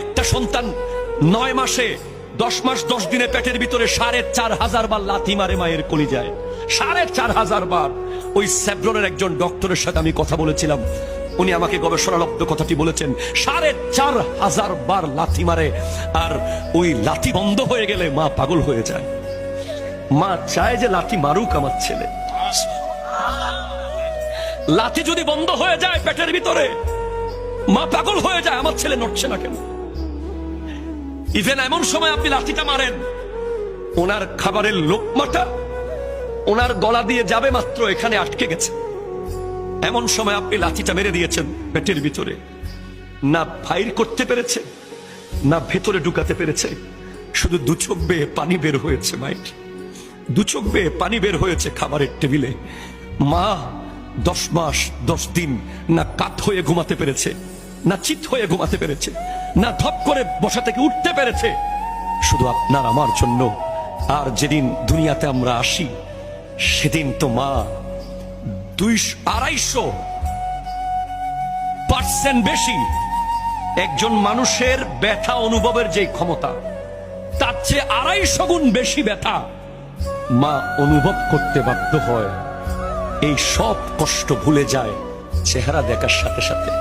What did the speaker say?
একটা সন্তান 9 মাসে 10 মাস 10 দিনে পেটের ভিতরে 4,500 বার লাথি মারে মায়ের কলিজায়। 4,500 বার। ওই সেভরনের একজন ডক্টরের সাথে আমি কথা বলেছিলাম, উনি আমাকে গবেষণালব্ধ কথাটি বলেছেন। 4,500 বার লাথি মারে, আর ওই লাথি বন্ধ হয়ে গেলে মা পাগল হয়ে যায়। মা চায় যে লাথি মারুক আমার ছেলে। লাথি যদি বন্ধ হয়ে যায় পেটের ভিতরে, মা পাগল হয়ে যায়, আমার ছেলে নড়ছে না কেন। ইভেন এমন সময় আপনি লাঠিটা মারেন, ওনার খাবারের লোকমাটা ওনার গলা দিয়ে যাবে মাত্র এখানে আটকে গেছে। এমন সময় আপনি লাঠিটা মেরে দিয়েছেন পেটের ভিতরে, না ফাইর করতে পেরেছে না ভেতরে ঢুকাতে পেরেছে, শুধু 2 চোখ বেয়ে পানি বের হয়েছে। মাইট 2 চোখ বেয়ে পানি বের হয়েছে খাবারের টেবিলে। মা 10 মাস 10 দিন না কাত হয়ে ঘুমাতে পেরেছে, না চিত হয়ে ঘুমাতে পেরেছে, না ধপ করে বসা থেকে উঠতে পেরেছে, শুধু আপনার আমার জন্য। আর যেদিন দুনিয়াতে আমরা আসি সেদিন তো মা 200-250% বেশি। একজন মানুষের ব্যথা অনুভবের যে ক্ষমতা, তার চেয়ে 250 গুণ বেশি ব্যথা মা অনুভব করতে বাধ্য হয়। এই সব কষ্ট ভুলে যায় চেহারা দেখার সাথে সাথে।